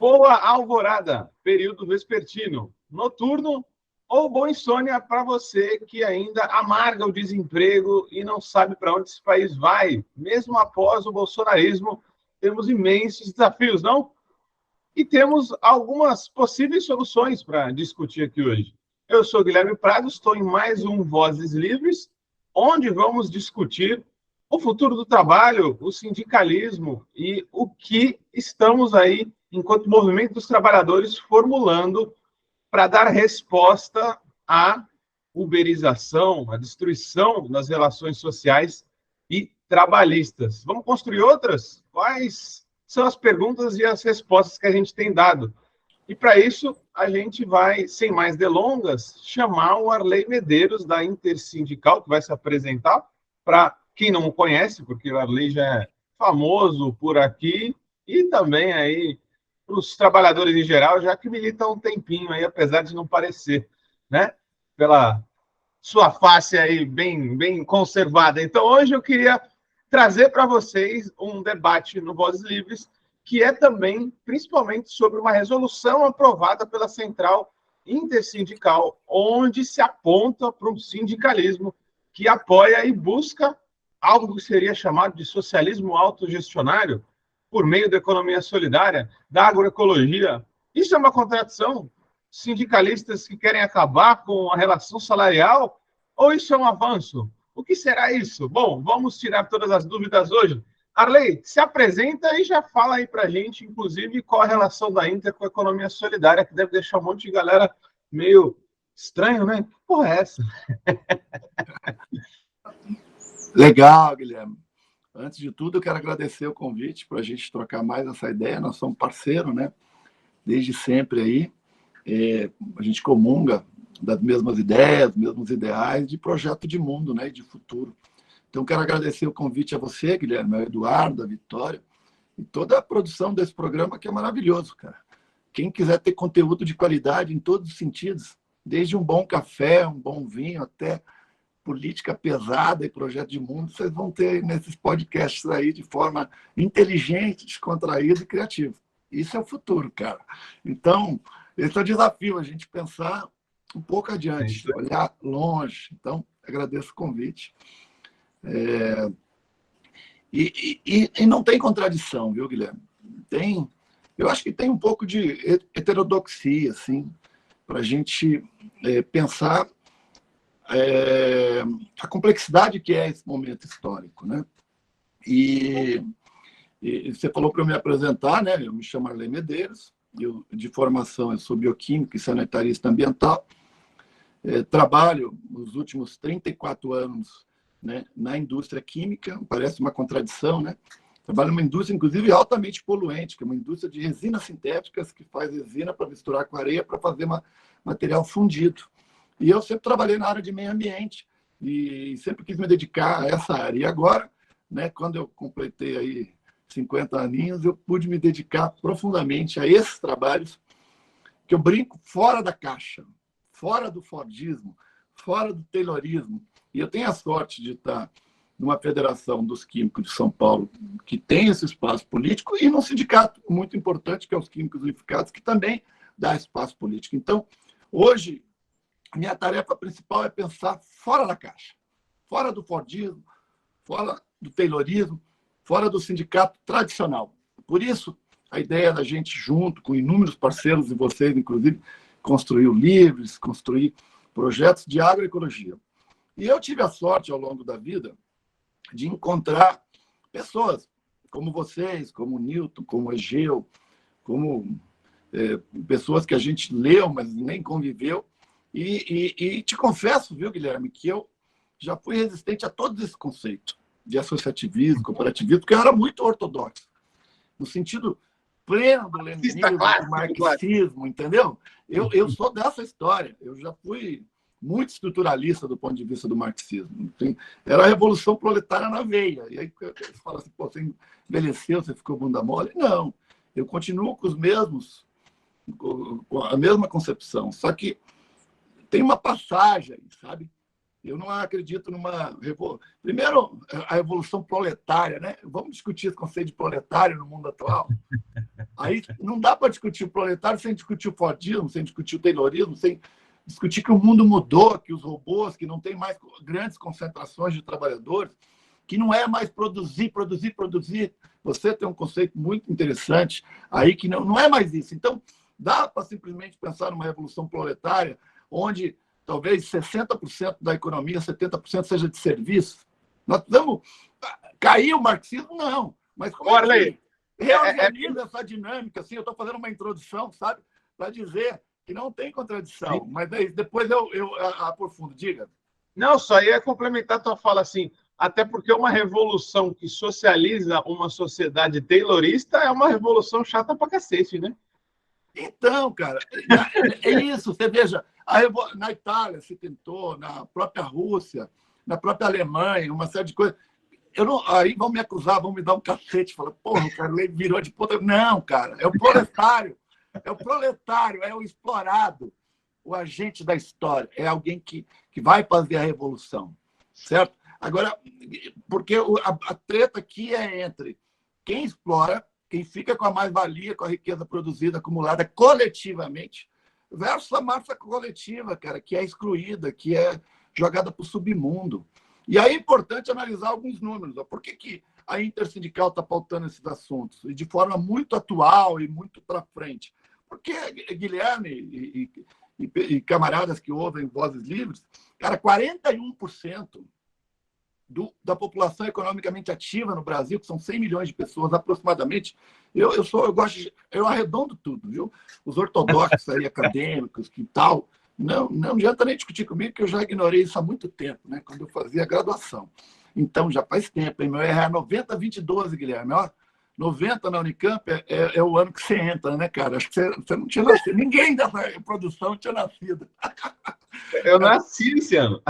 Boa alvorada, período vespertino, noturno ou boa insônia para você que ainda amarga o desemprego e não sabe para onde esse país vai. Mesmo após o bolsonarismo, temos imensos desafios, não? E temos algumas possíveis soluções para discutir aqui hoje. Eu sou Guilherme Prado, estou em mais um Vozes Livres, onde vamos discutir o futuro do trabalho, o sindicalismo e o que estamos aí, enquanto movimento dos trabalhadores, formulando para dar resposta à uberização, à destruição das relações sociais e trabalhistas. Vamos construir outras? Quais são as perguntas e as respostas que a gente tem dado? E para isso, a gente vai, sem mais delongas, chamar o Arley Medeiros, da Intersindical, que vai se apresentar. Para quem não o conhece, porque o Arley já é famoso por aqui, e também aí para os trabalhadores em geral, já que militam um tempinho aí, apesar de não parecer, né? Pela sua face aí bem conservada. Então, hoje eu queria trazer para vocês um debate no Vozes Livres, que é também, principalmente, sobre uma resolução aprovada pela Central Intersindical, onde se aponta para um sindicalismo que apoia e busca algo que seria chamado de socialismo autogestionário, por meio da economia solidária, da agroecologia. Isso é uma contradição? Sindicalistas que querem acabar com a relação salarial? Ou isso é um avanço? O que será isso? Bom, vamos tirar todas as dúvidas hoje. Arley, se apresenta e já fala aí para a gente, inclusive, qual a relação da Inter com a economia solidária, que deve deixar um monte de galera meio estranho, né? Que porra é essa? Legal, Guilherme. Antes de tudo, eu quero agradecer o convite para a gente trocar mais essa ideia. Nós somos parceiros, né? Desde sempre aí. A gente comunga das mesmas ideias, mesmos ideais de projeto de mundo, né? E de futuro. Então, quero agradecer o convite a você, Guilherme, ao Eduardo, a Vitória, e toda a produção desse programa, que é maravilhoso, cara. Quem quiser ter conteúdo de qualidade em todos os sentidos, desde um bom café, um bom vinho, até política pesada e projeto de mundo, vocês vão ter nesses podcasts aí de forma inteligente, descontraída e criativa. Isso é o futuro, cara. Então, esse é o desafio, a gente pensar um pouco adiante, olhar longe. Então, agradeço o convite. E não tem contradição, viu, Guilherme? Eu acho que tem um pouco de heterodoxia, assim, para a gente pensar a complexidade que é esse momento histórico, né? E você falou para eu me apresentar, né? Eu me chamo Arley Medeiros, de formação eu sou bioquímico e sanitarista ambiental. Trabalho nos últimos 34 anos, né, na indústria química, parece uma contradição, né? Trabalho numa indústria, inclusive, altamente poluente, que é uma indústria de resinas sintéticas que faz resina para misturar com areia para fazer material fundido. E eu sempre trabalhei na área de meio ambiente e sempre quis me dedicar a essa área. E agora, né, quando eu completei aí 50 aninhos, eu pude me dedicar profundamente a esses trabalhos que eu brinco fora da caixa, fora do Fordismo, fora do Taylorismo. E eu tenho a sorte de estar numa federação dos químicos de São Paulo que tem esse espaço político e num sindicato muito importante, que é os Químicos Unificados, que também dá espaço político. Então, hoje, minha tarefa principal é pensar fora da caixa, fora do Fordismo, fora do Taylorismo, fora do sindicato tradicional. Por isso, a ideia da gente, junto com inúmeros parceiros, e vocês, inclusive, construir o Livres, construir projetos de agroecologia. E eu tive a sorte, ao longo da vida, de encontrar pessoas como vocês, como o Newton, como o Egeu, como pessoas que a gente leu, mas nem conviveu. E te confesso, viu, Guilherme, que eu já fui resistente a todo esse conceito de associativismo, cooperativismo, porque eu era muito ortodoxo, no sentido pleno do leninismo, do marxismo, entendeu? Eu sou dessa história, eu já fui muito estruturalista do ponto de vista do marxismo. Era a revolução proletária na veia. E aí você fala assim, pô, você envelheceu, você ficou bunda mole? Não, eu continuo com a mesma concepção, só que tem uma passagem, sabe? Eu não acredito numa revolução. Primeiro, a revolução proletária, né? Vamos discutir esse conceito de proletário no mundo atual. Aí não dá para discutir o proletário sem discutir o Fordismo, sem discutir o Taylorismo, sem discutir que o mundo mudou, que os robôs, que não tem mais grandes concentrações de trabalhadores, que não é mais produzir, produzir, produzir. Você tem um conceito muito interessante aí que não é mais isso. Então, dá para simplesmente pensar numa revolução proletária, onde talvez 60% da economia, 70% seja de serviços. Nós precisamos cair o marxismo? Não. Mas como é que reorganiza essa dinâmica? Assim, eu estou fazendo uma introdução, sabe, para dizer que não tem contradição. Sim. Mas depois eu aprofundo. Diga. Não, só ia complementar a tua fala assim, até porque uma revolução que socializa uma sociedade taylorista é uma revolução chata pra cacete, né? Então, cara, é isso. Você veja, na Itália se tentou, na própria Rússia, na própria Alemanha, uma série de coisas. Aí vão me acusar, vão me dar um cacete. Falar, porra, o cara virou de puta. Não, cara, é o proletário. É o proletário, é o explorado, o agente da história. É alguém que vai fazer a revolução, certo? Agora, porque a treta aqui é entre quem explora, quem fica com a mais-valia, com a riqueza produzida, acumulada coletivamente, versus a massa coletiva, cara, que é excluída, que é jogada para o submundo. E aí é importante analisar alguns números. Por que a Intersindical está pautando esses assuntos? E de forma muito atual e muito para frente. Porque Guilherme e camaradas que ouvem Vozes Livres, cara, 41% da população economicamente ativa no Brasil, que são 100 milhões de pessoas aproximadamente, eu arredondo tudo, viu? Os ortodoxos aí, acadêmicos, que tal, não adianta nem discutir comigo, que eu já ignorei isso há muito tempo, né? Quando eu fazia a graduação. Então, já faz tempo, hein? Meu R é 90-20-12, Guilherme, ó. 90 na Unicamp é o ano que você entra, né, cara? Acho que você não tinha nascido. Ninguém dessa produção tinha nascido. Eu nasci esse ano.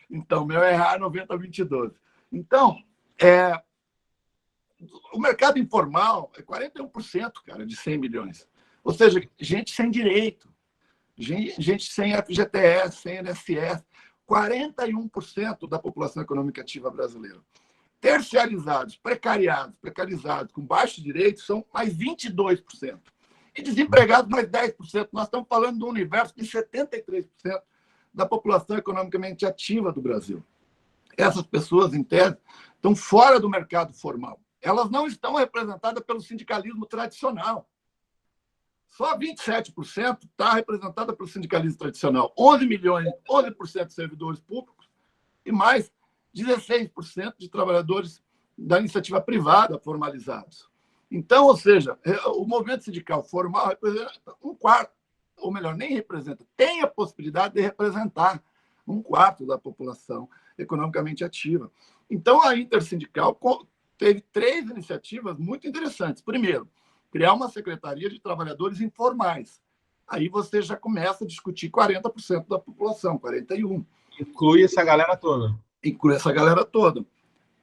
Então, meu RH é 90-20-12. Então, o mercado informal é 41%, cara, de 100 milhões. Ou seja, gente sem direito, gente sem FGTS, sem INSS. 41% da população econômica ativa brasileira. Terciarizados, precarizados, com baixos direitos, são mais 22%. E desempregados, mais 10%. Nós estamos falando de um universo de 73% da população economicamente ativa do Brasil. Essas pessoas, em tese, estão fora do mercado formal. Elas não estão representadas pelo sindicalismo tradicional. Só 27% está representada pelo sindicalismo tradicional. 11% de servidores públicos e mais 16% de trabalhadores da iniciativa privada formalizados. Então, ou seja, o movimento sindical formal representa um quarto, ou melhor, nem representa, tem a possibilidade de representar um quarto da população economicamente ativa. Então, a Intersindical teve 3 iniciativas muito interessantes. Primeiro, criar uma secretaria de trabalhadores informais. Aí você já começa a discutir 40% da população, 41%. Inclui essa galera toda. Inclui essa galera toda.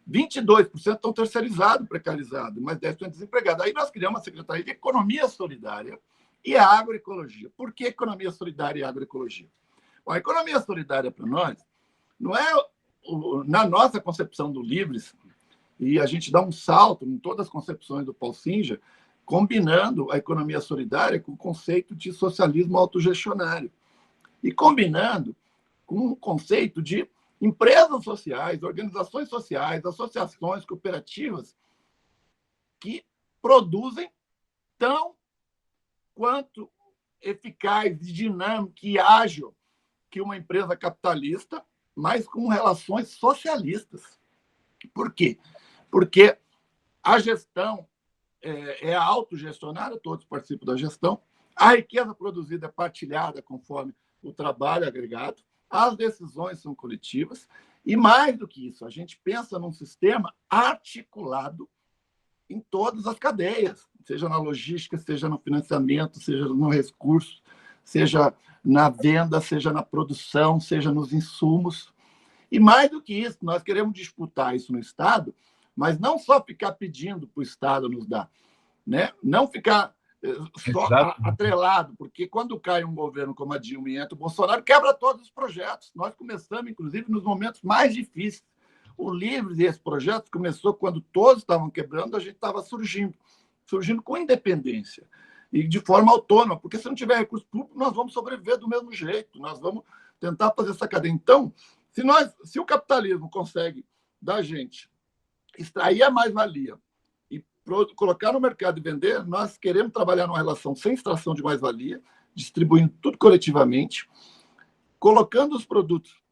22% estão terceirizados, precarizados, mas 10% desempregados. Aí nós criamos uma Secretaria de Economia Solidária e a Agroecologia. Por que Economia Solidária e Agroecologia? Bom, a Economia Solidária, para nós, não é, na nossa concepção do Livres, e a gente dá um salto em todas as concepções do Paul Singer, combinando a economia solidária com o conceito de socialismo autogestionário e combinando com o conceito de empresas sociais, organizações sociais, associações, cooperativas que produzem tão quanto eficaz, dinâmico e ágil que uma empresa capitalista, mas com relações socialistas. Por quê? Porque a gestão é autogestionária, todos participam da gestão, a riqueza produzida é partilhada conforme o trabalho agregado, as decisões são coletivas, e mais do que isso, a gente pensa num sistema articulado em todas as cadeias, seja na logística, seja no financiamento, seja no recurso, seja na venda, seja na produção, seja nos insumos. E mais do que isso, nós queremos disputar isso no Estado, mas não só ficar pedindo para o Estado nos dar, né? Não ficar só atrelado, porque quando cai um governo como a Dilma e entra o Bolsonaro, quebra todos os projetos. Nós começamos, inclusive, nos momentos mais difíceis. O Livres e esse projeto começou quando todos estavam quebrando, a gente estava surgindo com independência e de forma autônoma, porque se não tiver recurso público, nós vamos sobreviver do mesmo jeito, nós vamos tentar fazer essa cadeia. Então, se o capitalismo consegue da gente extrair a mais-valia e colocar no mercado e vender, nós queremos trabalhar numa relação sem extração de mais-valia, distribuindo tudo coletivamente, colocando os produtos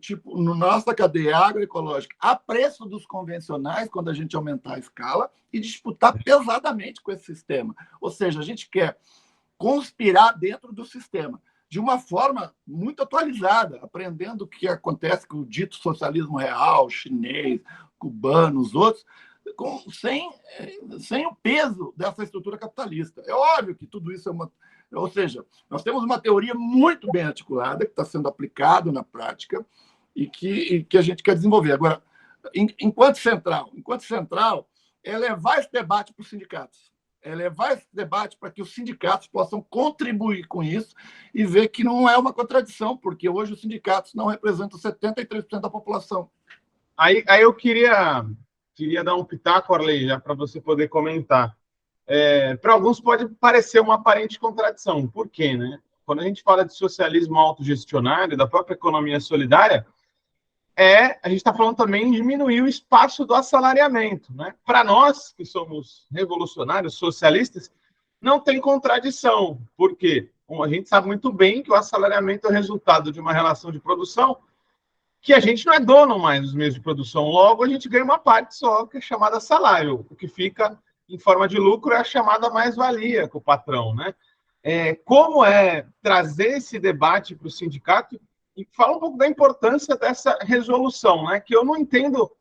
tipo, na nossa cadeia agroecológica, a preço dos convencionais, quando a gente aumentar a escala, e disputar pesadamente com esse sistema. Ou seja, a gente quer conspirar dentro do sistema, de uma forma muito atualizada, aprendendo o que acontece com o dito socialismo real, chinês, cubano, os outros, sem o peso dessa estrutura capitalista. É óbvio que tudo isso é uma... Ou seja, nós temos uma teoria muito bem articulada, que está sendo aplicada na prática e que a gente quer desenvolver. Agora, enquanto central, é levar esse debate para os sindicatos. É levar esse debate para que os sindicatos possam contribuir com isso e ver que não é uma contradição, porque hoje os sindicatos não representam 73% da população. Aí eu queria dar um pitaco, Arley, já para você poder comentar. Para alguns pode parecer uma aparente contradição. Por quê, né? Quando a gente fala de socialismo autogestionário, da própria economia solidária, a gente está falando também em diminuir o espaço do assalariamento, né? Para nós, que somos revolucionários, socialistas, não tem contradição. Por quê? A gente sabe muito bem que o assalariamento é o resultado de uma relação de produção que a gente não é dono mais dos meios de produção. Logo, a gente ganha uma parte só, que é chamada salário. O que fica em forma de lucro é a chamada mais-valia com o patrão, né? Como trazer esse debate para o sindicato e falar um pouco da importância dessa resolução, né? Que eu não entendo,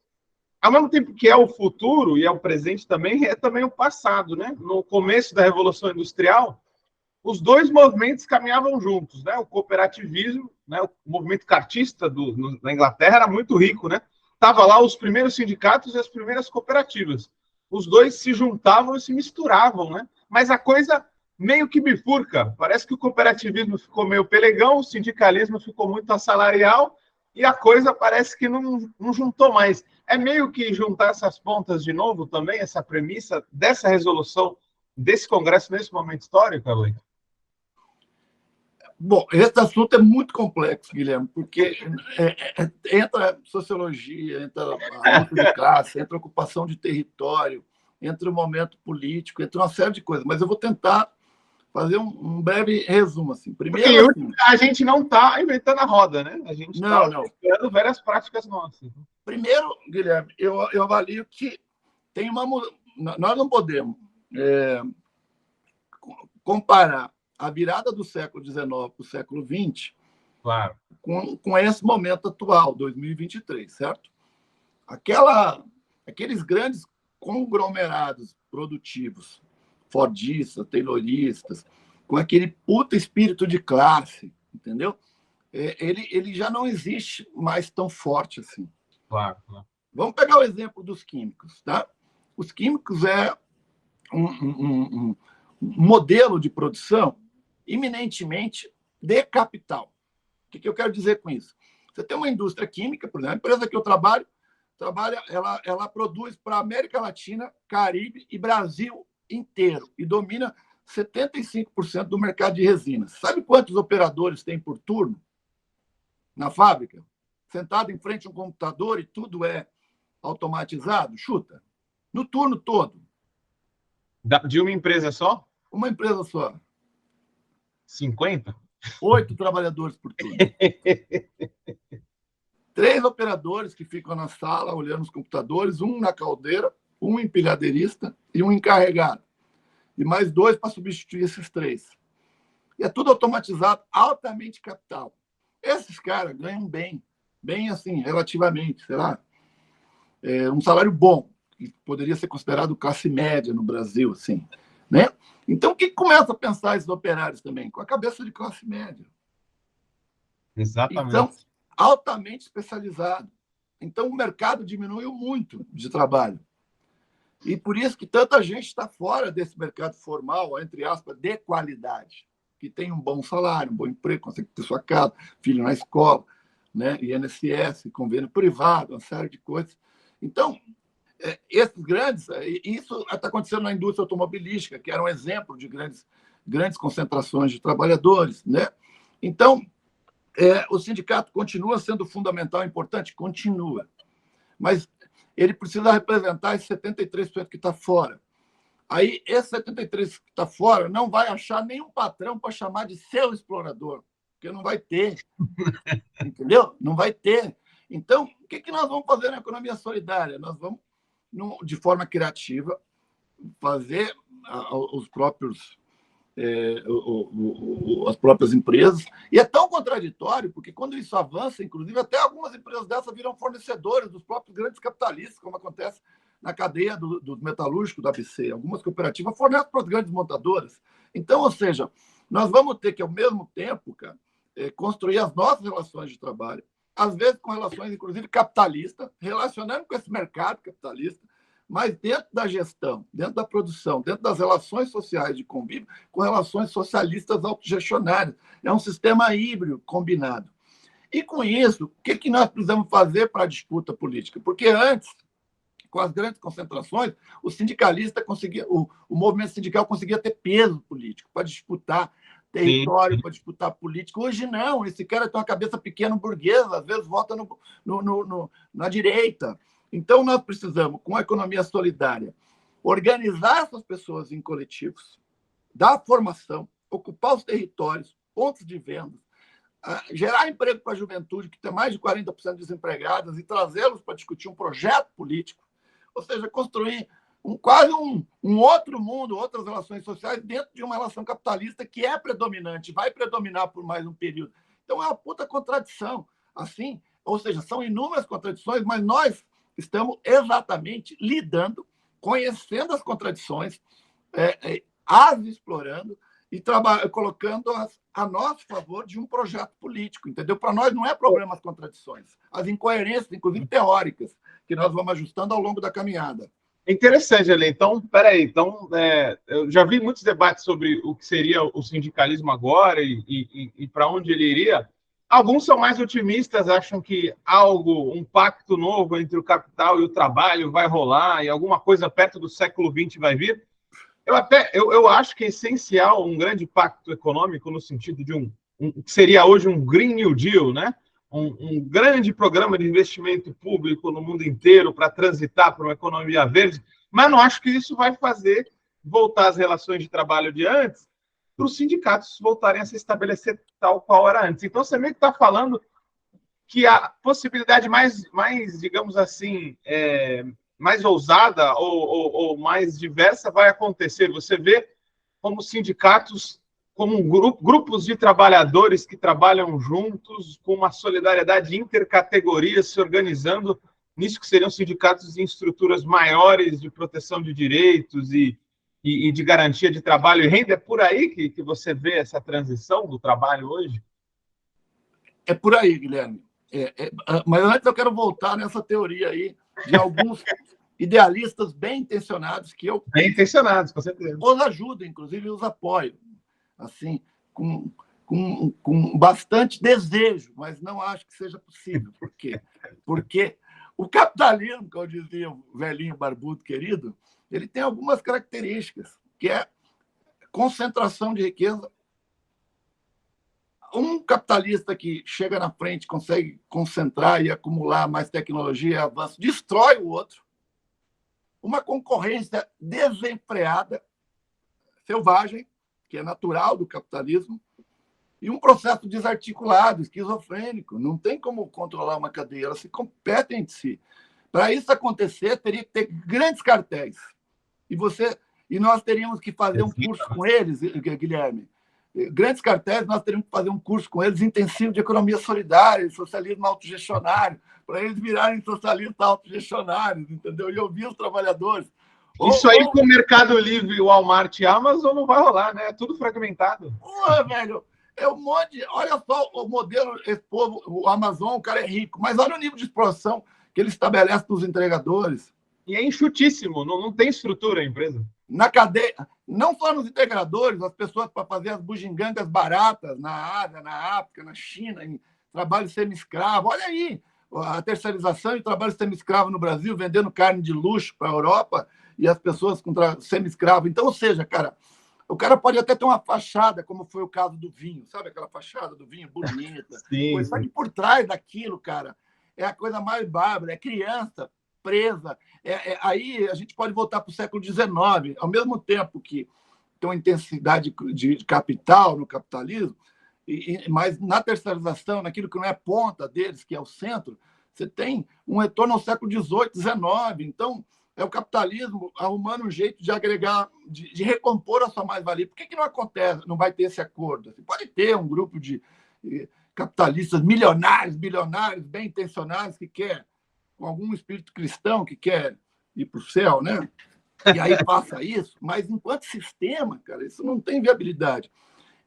ao mesmo tempo que é o futuro e é o presente também, é também o passado, né? No começo da Revolução Industrial, os dois movimentos caminhavam juntos, né? O cooperativismo, né? O movimento cartista na Inglaterra era muito rico, né? Tava lá os primeiros sindicatos e as primeiras cooperativas. Os dois se juntavam e se misturavam, né? Mas a coisa meio que bifurca. Parece que o cooperativismo ficou meio pelegão, o sindicalismo ficou muito assalarial e a coisa parece que não juntou mais. É meio que juntar essas pontas de novo também, essa premissa dessa resolução desse Congresso nesse momento histórico, Arley? Bom, esse assunto é muito complexo, Guilherme, porque entra sociologia, entra a luta de classe, entra a ocupação de território, entra o momento político, entra uma série de coisas. Mas eu vou tentar fazer um breve resumo. Assim. Primeiro, porque a gente não está inventando a roda, né? A gente está aplicando várias práticas nossas. Primeiro, Guilherme, eu avalio que tem nós não podemos comparar a virada do século XIX para o século XX, claro, com esse momento atual, 2023, certo? Aqueles grandes conglomerados produtivos, fordistas, tayloristas, com aquele puta espírito de classe, entendeu? Ele já não existe mais tão forte assim. Claro. Vamos pegar o exemplo dos químicos, tá? Os químicos é um modelo de produção eminentemente de capital. O que eu quero dizer com isso? Você tem uma indústria química, por exemplo, a empresa que eu trabalho, ela produz para a América Latina, Caribe e Brasil inteiro e domina 75% do mercado de resinas. Sabe quantos operadores tem por turno na fábrica? Sentado em frente a um computador e tudo é automatizado? Chuta. No turno todo. De uma empresa só? Uma empresa só. 50? 8 trabalhadores por turno. 3 operadores que ficam na sala olhando os computadores, um na caldeira, um empilhadeirista e um encarregado. E mais 2 para substituir esses 3. E é tudo automatizado, altamente capital. Esses caras ganham bem assim, relativamente, sei lá, um salário bom, que poderia ser considerado classe média no Brasil, assim, né? Então, o que começa a pensar esses operários também? Com a cabeça de classe média. Exatamente. Então, altamente especializado. Então, o mercado diminuiu muito de trabalho. E por isso que tanta gente está fora desse mercado formal, entre aspas, de qualidade, que tem um bom salário, um bom emprego, consegue ter sua casa, filho na escola, né? INSS, convênio privado, uma série de coisas. Então, esses grandes, isso está acontecendo na indústria automobilística, que era um exemplo de grandes concentrações de trabalhadores, né? Então, o sindicato continua sendo fundamental, importante? Continua. Mas ele precisa representar esse 73% que está fora. Aí, esse 73% que está fora não vai achar nenhum patrão para chamar de seu explorador, porque não vai ter. Entendeu? Não vai ter. Então, o que nós vamos fazer na economia solidária? Nós vamos, de forma criativa, fazer os próprios as próprias empresas. E é tão contraditório, porque quando isso avança, inclusive, até algumas empresas dessas viram fornecedores dos próprios grandes capitalistas, como acontece na cadeia do metalúrgico da ABC. Algumas cooperativas fornecem para as grandes montadoras. Então, ou seja, nós vamos ter que, ao mesmo tempo, cara, construir as nossas relações de trabalho, às vezes com relações, inclusive, capitalistas, relacionando com esse mercado capitalista, mas dentro da gestão, dentro da produção, dentro das relações sociais de convívio, com relações socialistas autogestionárias. É um sistema híbrido combinado. E, com isso, o que nós precisamos fazer para a disputa política? Porque antes, com as grandes concentrações, o sindicalista conseguia, o movimento sindical conseguia ter peso político para disputar território, para disputar política. Hoje não, esse cara tem uma cabeça pequena burguesa, às vezes vota na direita. Então, nós precisamos, com a economia solidária, organizar essas pessoas em coletivos, dar formação, ocupar os territórios, pontos de venda, gerar emprego para a juventude, que tem mais de 40% desempregadas, e trazê-los para discutir um projeto político, ou seja, construir quase um outro mundo, outras relações sociais dentro de uma relação capitalista que é predominante, vai predominar por mais um período. Então, é uma puta contradição. Assim, ou seja, são inúmeras contradições, mas nós estamos exatamente lidando, conhecendo as contradições, as explorando e colocando-as a nosso favor de um projeto político, entendeu? Para nós não é problema as contradições, as incoerências, inclusive teóricas, que nós vamos ajustando ao longo da caminhada. Interessante, Ale. Então, peraí. Então, eu já vi muitos debates sobre o que seria o sindicalismo agora e para onde ele iria. Alguns são mais otimistas, acham que um pacto novo entre o capital e o trabalho vai rolar e alguma coisa perto do século XX vai vir. Eu acho que é essencial um grande pacto econômico no sentido de que seria hoje um Green New Deal, né? Um grande programa de investimento público no mundo inteiro para transitar para uma economia verde, mas não acho que isso vai fazer voltar as relações de trabalho de antes, para os sindicatos voltarem a se estabelecer tal qual era antes. Então, você meio que está falando que a possibilidade mais digamos assim, mais ousada ou mais diversa vai acontecer. Você vê como sindicatos, como grupos de trabalhadores que trabalham juntos, com uma solidariedade intercategorias, se organizando nisso que seriam sindicatos em estruturas maiores de proteção de direitos e de garantia de trabalho e renda. É por aí que você vê essa transição do trabalho hoje? É por aí, Guilherme. Mas antes eu quero voltar nessa teoria aí de alguns idealistas bem intencionados que eu... Bem intencionados, com certeza. Os ajudo, inclusive os apoio, assim, com bastante desejo, mas não acho que seja possível. Por quê? Porque o capitalismo, como dizia o velhinho barbudo querido, ele tem algumas características, que é concentração de riqueza. Um capitalista que chega na frente, consegue concentrar e acumular mais tecnologia e avanço, destrói o outro. Uma concorrência desenfreada, selvagem, que é natural do capitalismo, e um processo desarticulado, esquizofrênico. Não tem como controlar uma cadeia, elas se competem entre si. Para isso acontecer, teria que ter grandes cartéis. E nós teríamos que fazer um curso com eles, Guilherme. Grandes cartéis, nós teríamos que fazer um curso com eles intensivo de economia solidária, socialismo autogestionário, para eles virarem socialistas autogestionários, entendeu? E ouvir os trabalhadores. Isso aí com o Mercado Livre, o Walmart e Amazon não vai rolar, né? É tudo fragmentado. Porra, velho, é um monte. Olha só o modelo, esse povo, o Amazon, o cara é rico, mas olha o nível de exploração que ele estabelece para os entregadores. E é enxutíssimo, não tem estrutura a empresa. Na cadeia, não só nos integradores, as pessoas para fazer as bugigangas baratas na Ásia, na África, na China, em trabalho semi-escravo. Olha aí, a terceirização de trabalho semi-escravo no Brasil, vendendo carne de luxo para a Europa e as pessoas com semi-escravo. Então, ou seja, cara, o cara pode até ter uma fachada, como foi o caso do vinho, sabe aquela fachada do vinho bonita? Sim, Só que por trás daquilo, cara, é a coisa mais bárbara, é criança presa. Aí a gente pode voltar para o século XIX, ao mesmo tempo que tem uma intensidade de capital no capitalismo, mas na terceirização, naquilo que não é ponta deles, que é o centro, você tem um retorno ao século XVIII, XIX. Então, é o capitalismo arrumando um jeito de agregar, de recompor a sua mais-valia. Por que não acontece, não vai ter esse acordo? Assim, pode ter um grupo de capitalistas milionários, bilionários, bem intencionados, que quer, com algum espírito cristão, que quer ir para o céu, né? E aí passa isso, mas enquanto sistema, cara, isso não tem viabilidade.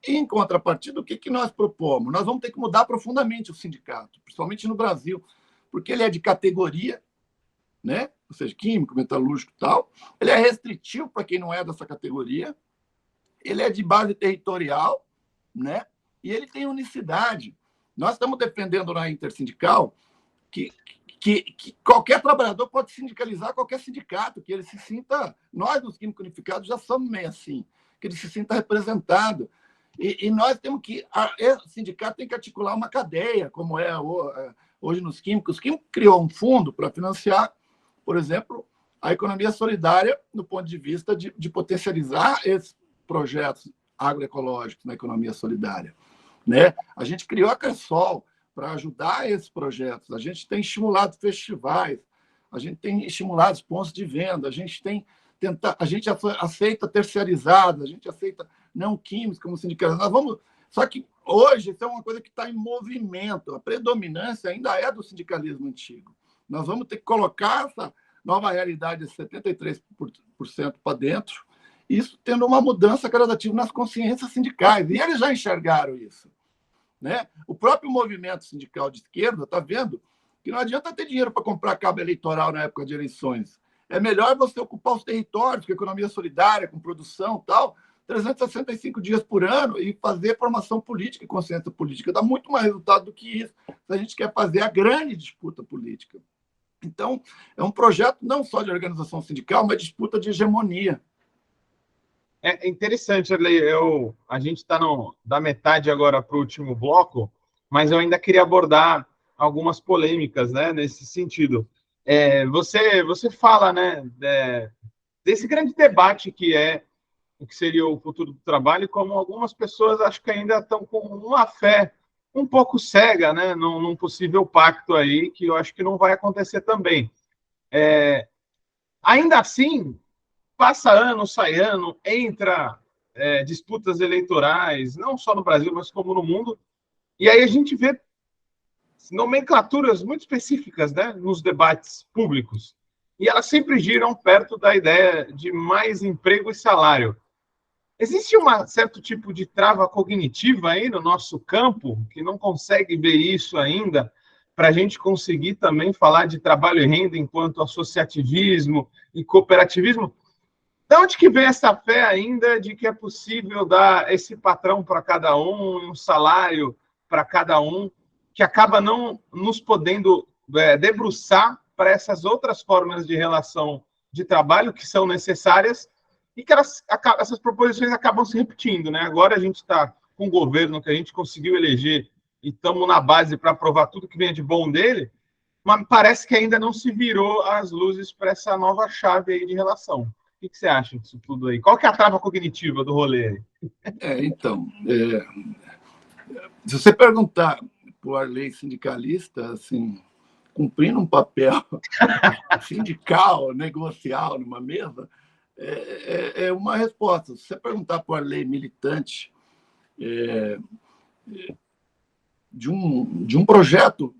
E, em contrapartida, o que nós propomos? Nós vamos ter que mudar profundamente o sindicato, principalmente no Brasil, porque ele é de categoria, né? Ou seja, químico, metalúrgico e tal. Ele é restritivo para quem não é dessa categoria. Ele é de base territorial, né? E ele tem unicidade. Nós estamos defendendo na Intersindical que qualquer trabalhador pode sindicalizar qualquer sindicato, que ele se sinta... Nós, dos Químicos Unificados, já somos meio assim, que ele se sinta representado. E nós temos que... O sindicato tem que articular uma cadeia, como é hoje nos Químicos. Os Químicos criou um fundo para financiar, por exemplo, a economia solidária, no ponto de vista de potencializar esses projetos agroecológicos na economia solidária, né? A gente criou a Cressol para ajudar esses projetos. A gente tem estimulado festivais, a gente tem estimulado pontos de venda, a gente aceita terceirizados, a gente aceita não químicos como sindicatos. Só que hoje isso é uma coisa que está em movimento. A predominância ainda é do sindicalismo antigo. Nós vamos ter que colocar essa nova realidade de 73% para dentro, isso tendo uma mudança gradativa nas consciências sindicais. E eles já enxergaram isso, né? O próprio movimento sindical de esquerda está vendo que não adianta ter dinheiro para comprar cabo eleitoral na época de eleições. É melhor você ocupar os territórios com economia solidária, com produção e tal, 365 dias por ano e fazer formação política e consciência política. Dá muito mais resultado do que isso se a gente quer fazer a grande disputa política. Então, é um projeto não só de organização sindical, mas disputa de hegemonia. É interessante, Arley. A gente está da metade agora para o último bloco, mas eu ainda queria abordar algumas polêmicas, né, nesse sentido. Você fala, né, desse grande debate que é o que seria o futuro do trabalho, e como algumas pessoas acho que ainda estão com uma fé um pouco cega, né, num possível pacto aí, que eu acho que não vai acontecer também. Ainda assim, passa ano, sai ano, entra disputas eleitorais, não só no Brasil, mas como no mundo, e aí a gente vê nomenclaturas muito específicas, né, nos debates públicos, e elas sempre giram perto da ideia de mais emprego e salário. Existe um certo tipo de trava cognitiva aí no nosso campo, que não consegue ver isso ainda, para a gente conseguir também falar de trabalho e renda enquanto associativismo e cooperativismo? De onde que vem essa fé ainda de que é possível dar esse patrão para cada um salário para cada um, que acaba não nos podendo debruçar para essas outras formas de relação de trabalho que são necessárias e que essas proposições acabam se repetindo, né? Agora a gente está com um governo que a gente conseguiu eleger e estamos na base para aprovar tudo que vem de bom dele, mas parece que ainda não se virou as luzes para essa nova chave aí de relação. O que você acha disso tudo aí? Qual que é a trava cognitiva do rolê aí? Se você perguntar para o Arley sindicalista, assim, cumprindo um papel sindical, negocial numa mesa, é uma resposta. Se você perguntar para o Arley militante de um projeto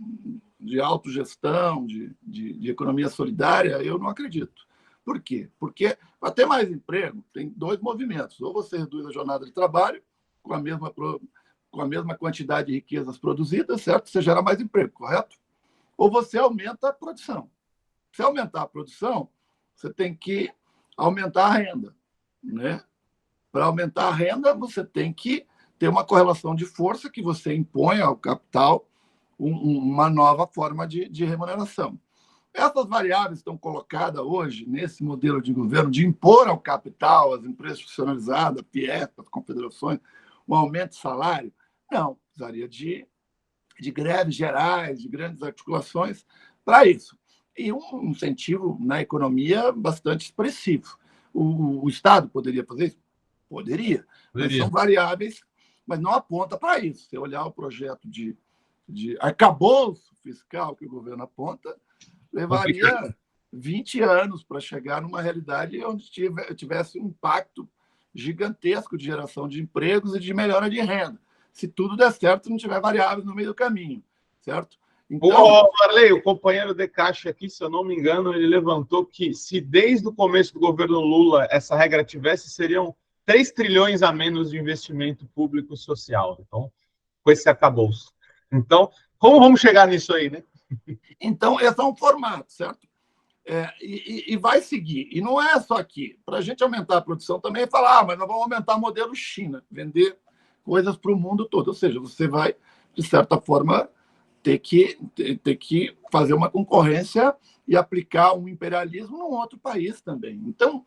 de autogestão, de economia solidária, eu não acredito. Por quê? Porque, para ter mais emprego, tem dois movimentos. Ou você reduz a jornada de trabalho com a mesma quantidade de riquezas produzidas, certo? Você gera mais emprego, correto? Ou você aumenta a produção. Se aumentar a produção, você tem que aumentar a renda, né? Para aumentar a renda, você tem que ter uma correlação de força que você impõe ao capital uma nova forma de remuneração. Essas variáveis estão colocadas hoje nesse modelo de governo de impor ao capital, às empresas profissionalizadas, Fiesp, as confederações, um aumento de salário? Não, precisaria de greves gerais, de grandes articulações para isso. E um incentivo na economia bastante expressivo. O Estado poderia fazer isso? Poderia, mas são variáveis, mas não aponta para isso. Se olhar o projeto de arcabouço fiscal que o governo aponta, levaria 20 anos para chegar numa realidade onde tivesse um impacto gigantesco de geração de empregos e de melhora de renda. Se tudo der certo, não tiver variáveis no meio do caminho, certo? Então, Marley, o companheiro de caixa aqui, se eu não me engano, ele levantou que se desde o começo do governo Lula essa regra tivesse, seriam 3 trilhões a menos de investimento público social. Então, com esse arcabouço. Então, como vamos chegar nisso aí, né? Então, esse é um formato, certo? E vai seguir. E não é só aqui. Para a gente aumentar a produção também é falar, mas nós vamos aumentar o modelo China, vender coisas para o mundo todo. Ou seja, você vai, de certa forma, ter que fazer uma concorrência e aplicar um imperialismo num outro país também. Então,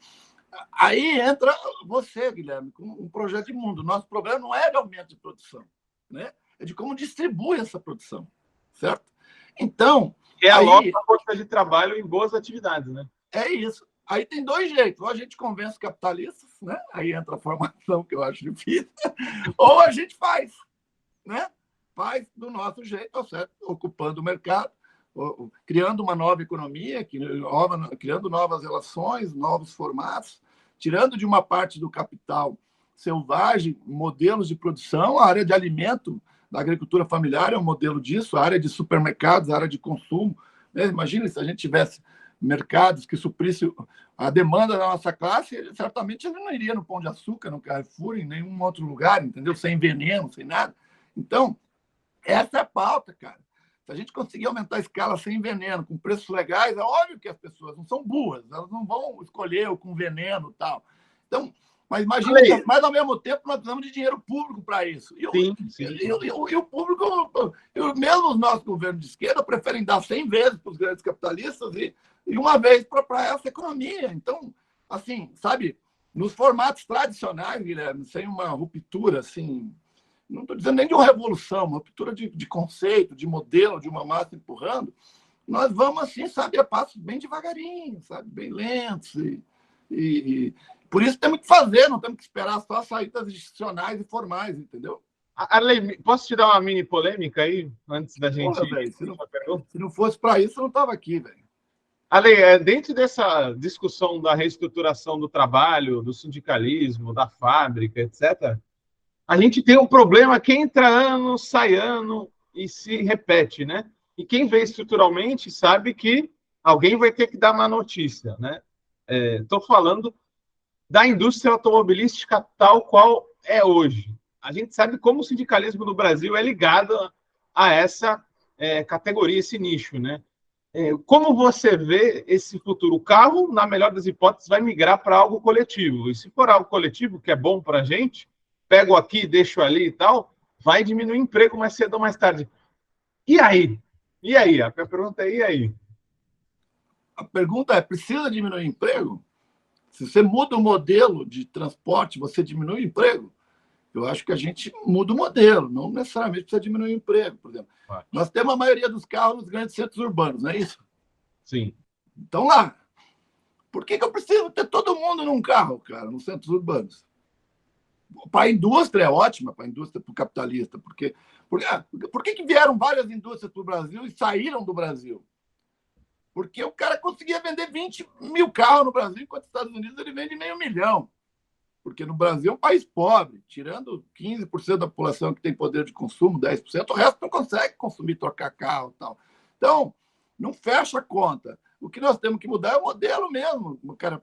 aí entra você, Guilherme, com um projeto de mundo. Nosso problema não é de aumento de produção, né? É de como distribui essa produção, certo? Então... aloca a força de trabalho em boas atividades, né? É isso. Aí tem 2 jeitos. Ou a gente convence capitalistas, né? Aí entra a formação, que eu acho difícil, ou a gente faz, né? Faz do nosso jeito, certo? Ocupando o mercado, criando uma nova economia, criando novas relações, novos formatos, tirando de uma parte do capital selvagem modelos de produção. A área de alimento da agricultura familiar é um modelo disso, a área de supermercados, a área de consumo. Imagina se a gente tivesse mercados que suprissem a demanda da nossa classe, certamente ele não iria no Pão de Açúcar, no Carrefour, em nenhum outro lugar, entendeu? Sem veneno, sem nada. Então, essa é a pauta, cara. Se a gente conseguir aumentar a escala sem veneno, com preços legais, é óbvio que as pessoas não são burras, elas não vão escolher o com veneno e tal. Então, mas imagina que, mas ao mesmo tempo, nós precisamos de dinheiro público para isso. E o público, mesmo os nossos governos de esquerda, preferem dar 100 vezes para os grandes capitalistas e uma vez para essa economia. Então, assim, sabe, nos formatos tradicionais, Guilherme, sem uma ruptura, assim, não estou dizendo nem de uma revolução, uma ruptura de conceito, de modelo, de uma massa empurrando, nós vamos, assim, sabe, a passos bem devagarinho, sabe, bem lentos. E por isso temos que fazer, não temos que esperar só saídas institucionais e formais, entendeu? Arley, posso te dar uma mini polêmica aí, antes da gente... Porra, véio, se não fosse para isso, eu não estava aqui, velho. Arley, dentro dessa discussão da reestruturação do trabalho, do sindicalismo, da fábrica, etc., a gente tem um problema que entra ano, sai ano e se repete, né? E quem vê estruturalmente sabe que alguém vai ter que dar uma notícia, né? Estou falando da indústria automobilística tal qual é hoje. A gente sabe como o sindicalismo no Brasil é ligado a essa categoria, esse nicho, né? Como você vê esse futuro? O carro, na melhor das hipóteses, vai migrar para algo coletivo. E se for algo coletivo, que é bom para a gente, pego aqui, deixo ali e tal, vai diminuir o emprego mais cedo ou mais tarde. E aí? E aí? A pergunta é, e aí? A pergunta é, precisa diminuir o emprego? Se você muda o modelo de transporte, você diminui o emprego? Eu acho que a gente muda o modelo, não necessariamente precisa diminuir o emprego. Por exemplo, nós temos a maioria dos carros nos grandes centros urbanos, não é isso? Sim. Então, lá, por que eu preciso ter todo mundo num carro, cara, nos centros urbanos? Para a indústria é ótima, para a indústria, para o capitalista. Por que vieram várias indústrias para o Brasil e saíram do Brasil? Porque o cara conseguia vender 20 mil carros no Brasil, enquanto nos Estados Unidos ele vende 500 mil. Porque no Brasil é um país pobre, tirando 15% da população que tem poder de consumo, 10%, o resto não consegue consumir, trocar carro e tal. Então, não fecha a conta. O que nós temos que mudar é o modelo mesmo, cara.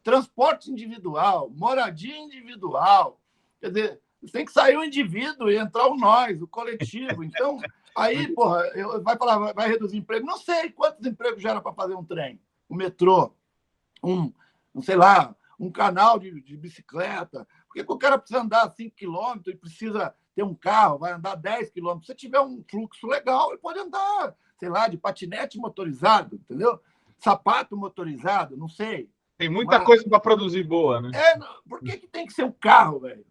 Transporte individual, moradia individual. Quer dizer, tem que sair o indivíduo e entrar o nós, o coletivo. Então, aí, porra, vai reduzir emprego. Não sei quantos empregos gera para fazer um trem, um metrô, um sei lá, um canal de bicicleta. Por que o cara precisa andar 5 quilômetros e precisa ter um carro, vai andar 10 quilômetros? Se tiver um fluxo legal, ele pode andar, sei lá, de patinete motorizado, entendeu? Sapato motorizado, não sei. Tem muita coisa para produzir boa, né? Por que tem que ser um carro, velho?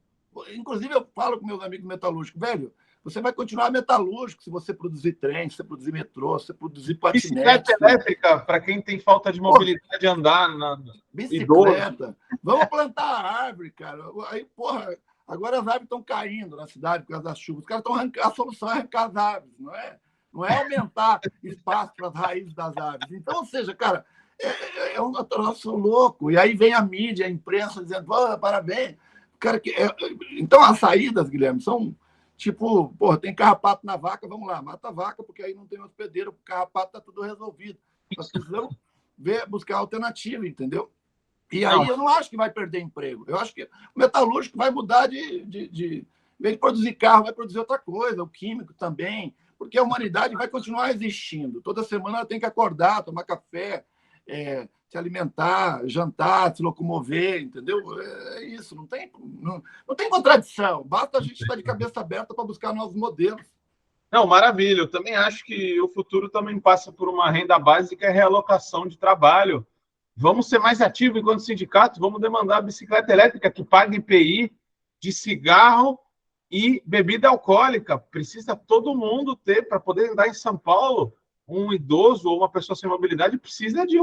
Inclusive, eu falo com meus amigos metalúrgicos, velho, você vai continuar metalúrgico se você produzir trem, se você produzir metrô, se você produzir patinete. Bicicleta elétrica, para quem tem falta de mobilidade, de andar na bicicleta. Vamos plantar árvore, cara. Aí, porra, agora as árvores estão caindo na cidade por causa das chuvas. Os caras estão arrancando, a solução é arrancar as árvores, não é? Não é aumentar espaço para as raízes das árvores. Então, ou seja, cara, é um troço louco. E aí vem a mídia, a imprensa dizendo, parabéns. Cara, então, as saídas, Guilherme, são tipo, porra, tem carrapato na vaca, vamos lá, mata a vaca, porque aí não tem hospedeiro, o carrapato está tudo resolvido. Nós precisamos buscar alternativa, entendeu? E aí eu não acho que vai perder emprego. Eu acho que o metalúrgico vai mudar em vez de produzir carro, vai produzir outra coisa, o químico também, porque a humanidade vai continuar existindo. Toda semana ela tem que acordar, tomar café, se alimentar, jantar, se locomover, entendeu? É isso, não tem contradição. Basta a gente estar de cabeça aberta para buscar novos modelos. Não, maravilha. Eu também acho que o futuro também passa por uma renda básica e realocação de trabalho. Vamos ser mais ativos enquanto sindicato, vamos demandar a bicicleta elétrica que pague IPI de cigarro e bebida alcoólica. Precisa todo mundo ter, para poder andar em São Paulo, um idoso ou uma pessoa sem mobilidade precisa de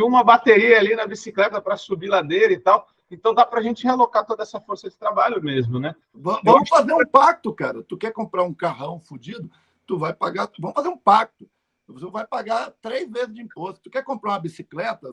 uma bateria ali na bicicleta para subir ladeira e tal. Então dá para a gente realocar toda essa força de trabalho mesmo, né? Vamos fazer um pacto, cara. Tu quer comprar um carrão fodido? Tu vai pagar. Vamos fazer um pacto. Você vai pagar 3 vezes de imposto. Tu quer comprar uma bicicleta?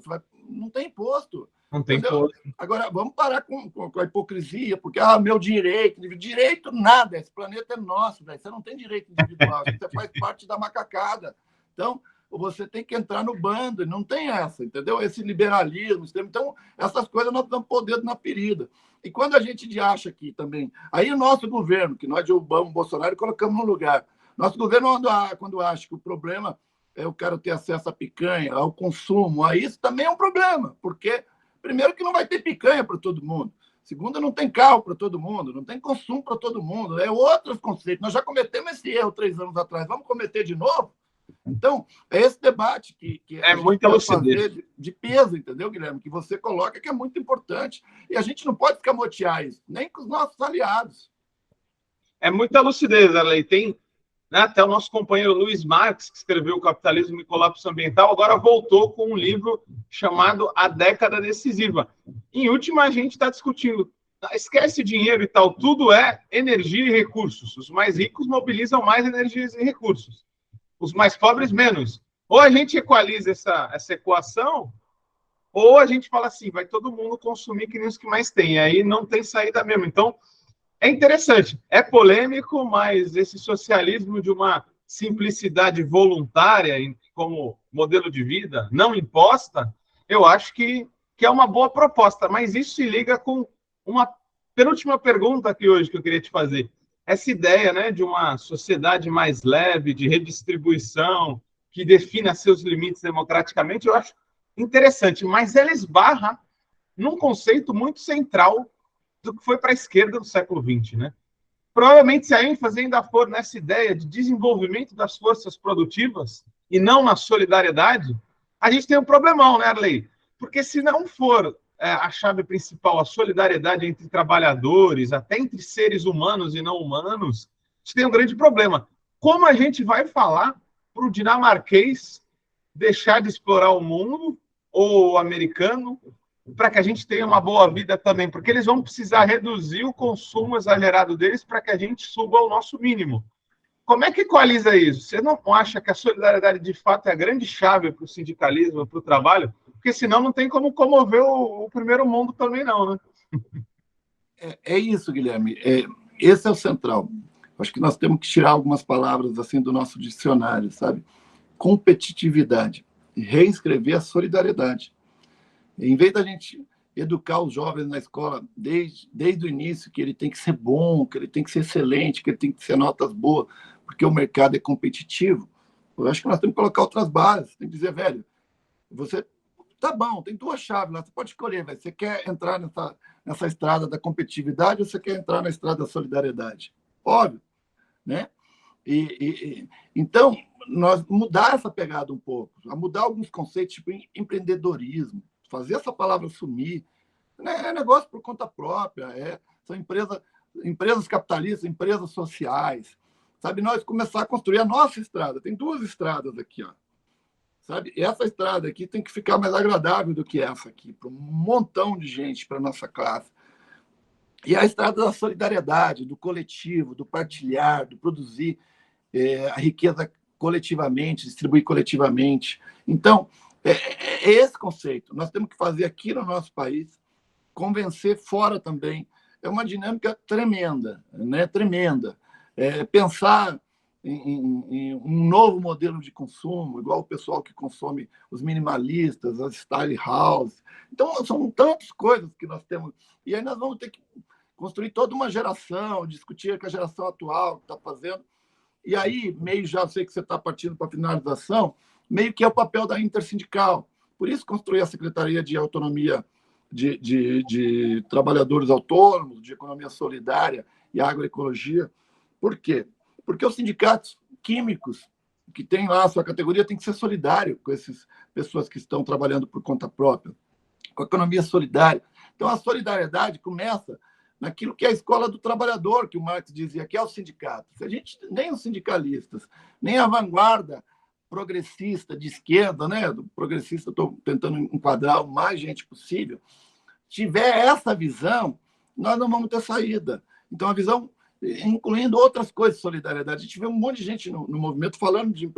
Não tem imposto. Não tem imposto. Agora, vamos parar com a hipocrisia, porque, meu direito. Direito nada. Esse planeta é nosso, velho. Você não tem direito individual. Você faz parte da macacada. Então, você tem que entrar no bando, não tem essa, entendeu? Esse liberalismo, então, essas coisas nós estamos com o dedo na ferida. E quando a gente acha aqui também, aí o nosso governo, que nós derrubamos o Bolsonaro e colocamos no lugar, nosso governo, quando acha que o problema é o cara ter acesso à picanha, ao consumo, a isso também é um problema, porque, primeiro, que não vai ter picanha para todo mundo, segundo, não tem carro para todo mundo, não tem consumo para todo mundo, é outros conceitos. Nós já cometemos esse erro 3 anos atrás, vamos cometer de novo? Então, é esse debate que é muita lucidez de peso, entendeu, Guilherme? Que você coloca, que é muito importante. E a gente não pode escamotear isso, nem com os nossos aliados. É muita lucidez, Arley. Tem, né, até o nosso companheiro Luiz Marx, que escreveu O Capitalismo e Colapso Ambiental, agora voltou com um livro chamado A Década Decisiva. Em última, a gente está discutindo. Esquece dinheiro e tal, tudo é energia e recursos. Os mais ricos mobilizam mais energias e recursos. Os mais pobres, menos. Ou a gente equaliza essa equação, ou a gente fala assim, vai todo mundo consumir que nem os que mais tem. E aí não tem saída mesmo. Então, é interessante. É polêmico, mas esse socialismo de uma simplicidade voluntária como modelo de vida, não imposta, eu acho que é uma boa proposta. Mas isso se liga com uma penúltima pergunta aqui hoje que eu queria te fazer. Essa ideia, né, de uma sociedade mais leve, de redistribuição, que defina seus limites democraticamente, eu acho interessante, mas ela esbarra num conceito muito central do que foi para a esquerda no século XX, né? Provavelmente, se a ênfase ainda for nessa ideia de desenvolvimento das forças produtivas e não na solidariedade, a gente tem um problemão, né, Arley? Porque se não for a chave principal, a solidariedade entre trabalhadores, até entre seres humanos e não humanos, a gente tem um grande problema. Como a gente vai falar para o dinamarquês deixar de explorar o mundo, ou o americano, para que a gente tenha uma boa vida também? Porque eles vão precisar reduzir o consumo exagerado deles para que a gente suba ao nosso mínimo. Como é que equaliza isso? Você não acha que a solidariedade, de fato, é a grande chave para o sindicalismo, para o trabalho? Porque senão não tem como comover o primeiro mundo também não, né? É isso, Guilherme. Esse é o central. Acho que nós temos que tirar algumas palavras assim do nosso dicionário, sabe? Competitividade. E reescrever a solidariedade. Em vez da gente educar os jovens na escola desde o início, que ele tem que ser bom, que ele tem que ser excelente, que ele tem que ser notas boas, porque o mercado é competitivo, eu acho que nós temos que colocar outras bases. Tem que dizer, velho, você Tá bom, tem duas chaves lá, você pode escolher, véio. Você quer entrar nessa estrada da competitividade ou você quer entrar na estrada da solidariedade? Óbvio, né? Então, nós mudar essa pegada um pouco, mudar alguns conceitos, tipo empreendedorismo, fazer essa palavra sumir, né? É negócio por conta própria, são empresas capitalistas, empresas sociais, sabe? Nós começar a construir a nossa estrada. Tem duas estradas aqui, ó. Sabe? E essa estrada aqui tem que ficar mais agradável do que essa aqui, para um montão de gente, para a nossa classe. E a estrada da solidariedade, do coletivo, do partilhar, do produzir a riqueza coletivamente, distribuir coletivamente. Então, é esse conceito. Nós temos que fazer aqui no nosso país, convencer fora também. É uma dinâmica tremenda, né? Tremenda. Pensar em um novo modelo de consumo, igual o pessoal que consome os minimalistas, as style house. Então, são tantas coisas que nós temos. E aí nós vamos ter que construir toda uma geração, discutir com a geração atual que está fazendo. E aí, meio já sei que você está partindo para a finalização, meio que é o papel da intersindical. Por isso, construir a Secretaria de Autonomia de Trabalhadores Autônomos, de Economia Solidária e Agroecologia. Por quê? Porque os sindicatos químicos que têm lá a sua categoria têm que ser solidários com essas pessoas que estão trabalhando por conta própria, com a economia solidária. Então, a solidariedade começa naquilo que é a escola do trabalhador, que o Marx dizia, que é o sindicato. Se a gente, nem os sindicalistas, nem a vanguarda progressista de esquerda, né? Do progressista, estou tentando enquadrar o mais gente possível, tiver essa visão, nós não vamos ter saída. Então, a visão, incluindo outras coisas de solidariedade. A gente vê um monte de gente no movimento falando de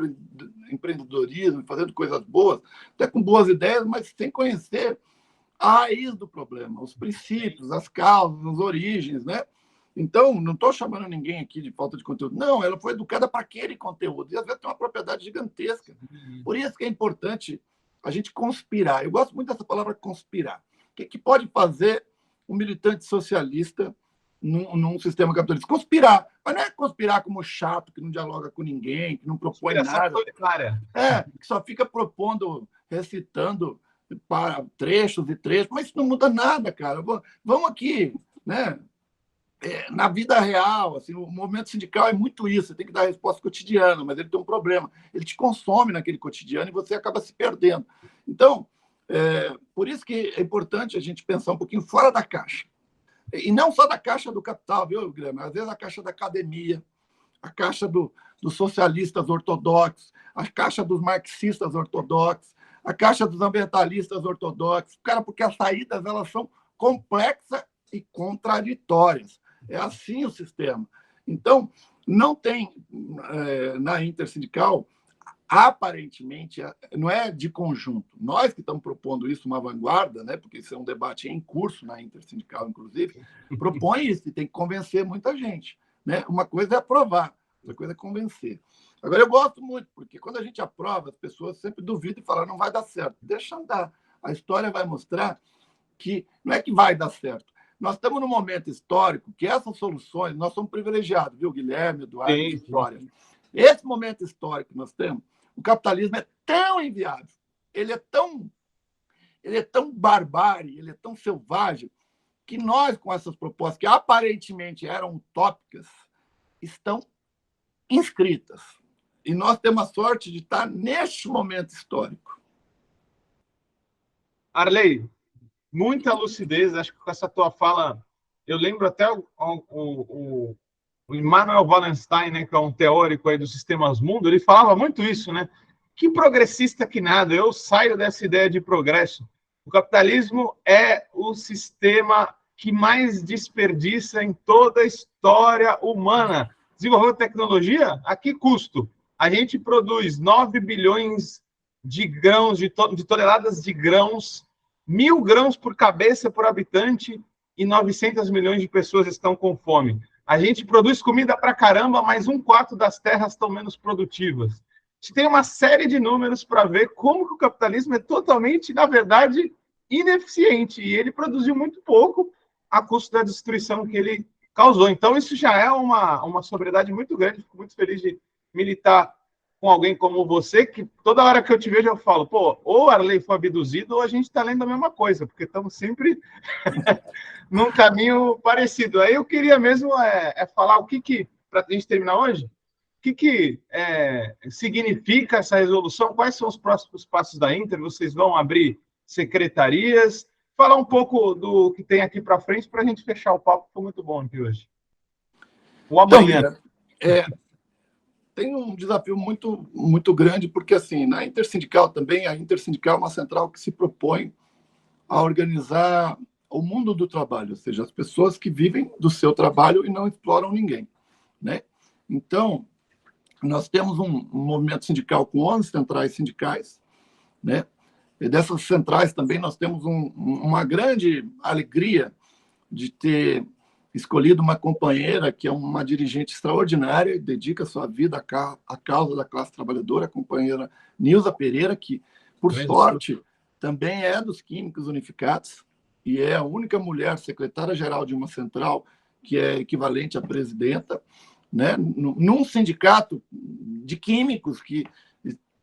empreendedorismo, fazendo coisas boas, até com boas ideias, mas sem conhecer a raiz do problema, os princípios, as causas, as origens, né? Então, não estou chamando ninguém aqui de falta de conteúdo. Não, ela foi educada para aquele conteúdo. E às vezes tem uma propriedade gigantesca. Por isso que é importante a gente conspirar. Eu gosto muito dessa palavra conspirar. O que pode fazer um militante socialista num sistema capitalista? Conspirar. Mas não é conspirar como chato, que não dialoga com ninguém, que não propõe nada. Que só fica propondo, recitando para trechos e trechos, mas isso não muda nada, cara. Vamos aqui, né? Na vida real, assim, o movimento sindical é muito isso, você tem que dar a resposta cotidiana, mas ele tem um problema, ele te consome naquele cotidiano e você acaba se perdendo. Então, por isso que é importante a gente pensar um pouquinho fora da caixa. E não só da caixa do capital, viu, Guilherme? Às vezes a caixa da academia, a caixa dos socialistas ortodoxos, a caixa dos marxistas ortodoxos, a caixa dos ambientalistas ortodoxos, cara, porque as saídas elas são complexas e contraditórias. É assim o sistema. Então, não tem na intersindical, aparentemente, não é de conjunto. Nós que estamos propondo isso, uma vanguarda, né, porque isso é um debate em curso na intersindical, inclusive, propõe isso e tem que convencer muita gente. Né? Uma coisa é aprovar, outra coisa é convencer. Agora, eu gosto muito, porque quando a gente aprova, as pessoas sempre duvidam e falam, não vai dar certo. Deixa andar. A história vai mostrar que não é que vai dar certo. Nós estamos num momento histórico que essas soluções, nós somos privilegiados, viu, Guilherme, Eduardo, Vitória. Esse momento histórico que nós temos, o capitalismo é tão inviável, ele é tão barbárie, ele é tão selvagem, que nós, com essas propostas, que aparentemente eram utópicas, estão inscritas. E nós temos a sorte de estar neste momento histórico. Arley, muita lucidez, acho que com essa tua fala, eu lembro até o Immanuel Wallenstein, né, que é um teórico aí dos sistemas mundo, ele falava muito isso, né? Que progressista que nada, eu saio dessa ideia de progresso. O capitalismo é o sistema que mais desperdiça em toda a história humana. Desenvolver tecnologia, a que custo? A gente produz 9 bilhões de grãos, de toneladas de grãos, 1.000 grãos por cabeça por habitante e 900 milhões de pessoas estão com fome. A gente produz comida para caramba, mas 1/4 das terras estão menos produtivas. A gente tem uma série de números para ver como que o capitalismo é totalmente, na verdade, ineficiente. E ele produziu muito pouco a custo da destruição que ele causou. Então, isso já é uma sobriedade muito grande. Fico muito feliz de militar com alguém como você, que toda hora que eu te vejo eu falo, pô, ou o Arley foi abduzido ou a gente está lendo a mesma coisa, porque estamos sempre num caminho parecido. Aí eu queria mesmo falar o que para a gente terminar hoje, o que significa essa resolução, quais são os próximos passos da Inter, vocês vão abrir secretarias, falar um pouco do que tem aqui para frente para a gente fechar o papo, que foi muito bom aqui hoje. O amanhã. Tem um desafio muito, muito grande, porque assim, na Intersindical também, a Intersindical é uma central que se propõe a organizar o mundo do trabalho, ou seja, as pessoas que vivem do seu trabalho e não exploram ninguém, né? Então, nós temos um movimento sindical com 11 centrais sindicais, né? E dessas centrais também nós temos uma grande alegria de ter escolhido uma companheira que é uma dirigente extraordinária e dedica sua vida à causa da classe trabalhadora, a companheira Nilza Pereira, que, por sorte, também é dos Químicos Unificados e é a única mulher secretária-geral de uma central que é equivalente à presidenta, né? Num sindicato de químicos que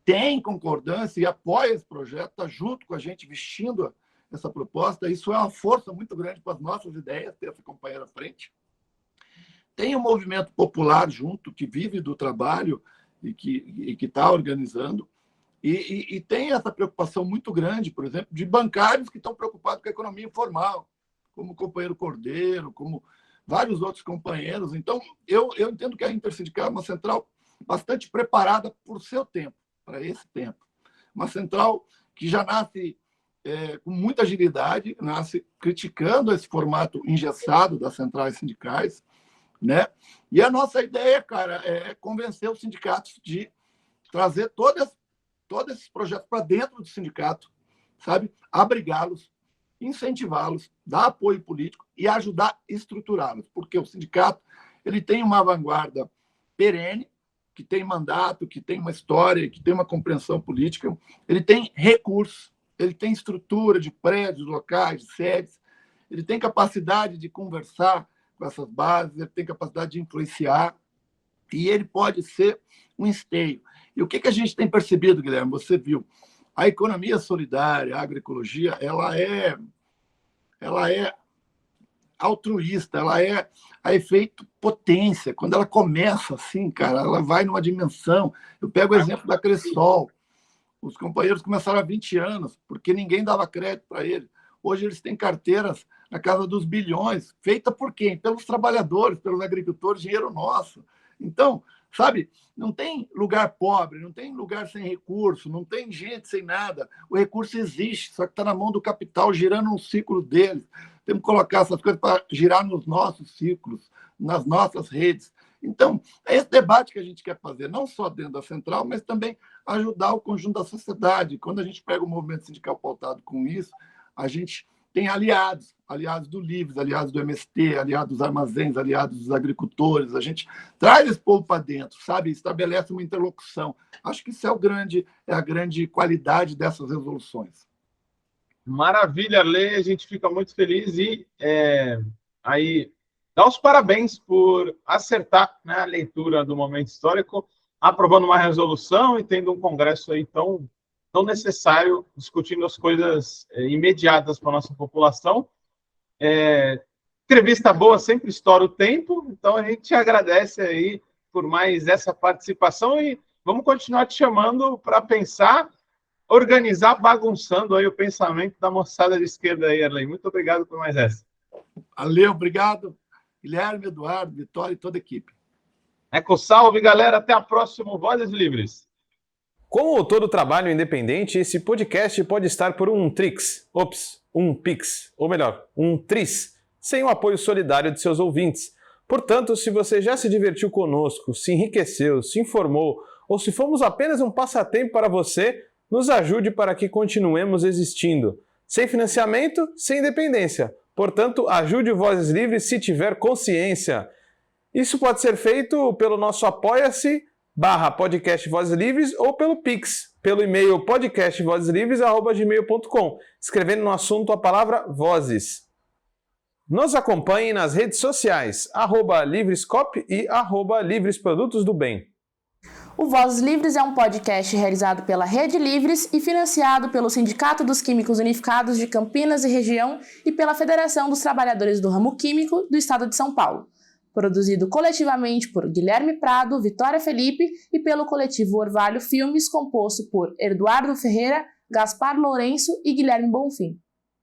tem concordância e apoia esse projeto, está junto com a gente, vestindo essa proposta. Isso é uma força muito grande para as nossas ideias, ter essa companheira à frente. Tem um movimento popular junto, que vive do trabalho e que está organizando. E tem essa preocupação muito grande, por exemplo, de bancários que estão preocupados com a economia informal, como o companheiro Cordeiro, como vários outros companheiros. Então, eu entendo que a Intersindical é uma central bastante preparada por seu tempo, para esse tempo. Uma central que já nasce com muita agilidade, nasce criticando esse formato engessado das centrais sindicais, né? E a nossa ideia, cara, é convencer os sindicatos de trazer todos esses projetos para dentro do sindicato, sabe? Abrigá-los, incentivá-los, dar apoio político e ajudar a estruturá-los, porque o sindicato ele tem uma vanguarda perene, que tem mandato, que tem uma história, que tem uma compreensão política, ele tem recursos, ele tem estrutura de prédios, locais, de sedes, ele tem capacidade de conversar com essas bases, ele tem capacidade de influenciar, e ele pode ser um esteio. E o que a gente tem percebido, Guilherme? Você viu, a economia solidária, a agroecologia, ela é altruísta, ela é a efeito potência. Quando ela começa assim, cara, ela vai numa dimensão. Eu pego o exemplo da Cressol. Os companheiros começaram há 20 anos, porque ninguém dava crédito para eles. Hoje eles têm carteiras na casa dos bilhões, feita por quem? Pelos trabalhadores, pelos agricultores, dinheiro nosso. Então, sabe, não tem lugar pobre, não tem lugar sem recurso, não tem gente sem nada. O recurso existe, só que está na mão do capital, girando um ciclo deles. Temos que colocar essas coisas para girar nos nossos ciclos, nas nossas redes. Então, é esse debate que a gente quer fazer, não só dentro da central, mas também ajudar o conjunto da sociedade. Quando a gente pega o movimento sindical pautado com isso, a gente tem aliados do Livres, aliados do MST, aliados dos armazéns, aliados dos agricultores. A gente traz esse povo para dentro, sabe? Estabelece uma interlocução. Acho que isso é a grande qualidade dessas resoluções. Maravilha, Arley. A gente fica muito feliz e aí dá os parabéns por acertar, né, a leitura do momento histórico, aprovando uma resolução e tendo um congresso aí tão necessário, discutindo as coisas imediatas para a nossa população. Entrevista boa sempre estoura o tempo, então a gente agradece aí por mais essa participação e vamos continuar te chamando para pensar, organizar, bagunçando aí o pensamento da moçada de esquerda aí, Arley. Muito obrigado por mais essa. Valeu, obrigado. Guilherme, Eduardo, Vitória e toda a equipe. Salve, galera. Até a próxima. Vozes Livres. Como todo trabalho independente, esse podcast pode estar por um Trix, um Pix, ou melhor, um Tris, sem o apoio solidário de seus ouvintes. Portanto, se você já se divertiu conosco, se enriqueceu, se informou, ou se fomos apenas um passatempo para você, nos ajude para que continuemos existindo. Sem financiamento, sem independência. Portanto, ajude o Vozes Livres se tiver consciência. Isso pode ser feito pelo nosso apoia-se/podcast Vozes Livres ou pelo Pix, pelo e-mail podcastvozeslivres@gmail.com, escrevendo no assunto a palavra Vozes. Nos acompanhe nas redes sociais, @Livrescop e @Livres Produtos do Bem. O Vozes Livres é um podcast realizado pela Rede Livres e financiado pelo Sindicato dos Químicos Unificados de Campinas e Região e pela Federação dos Trabalhadores do Ramo Químico do Estado de São Paulo. Produzido coletivamente por Guilherme Prado, Vitória Felipe e pelo coletivo Orvalho Filmes, composto por Eduardo Ferreira, Gaspar Lourenço e Guilherme Bonfim.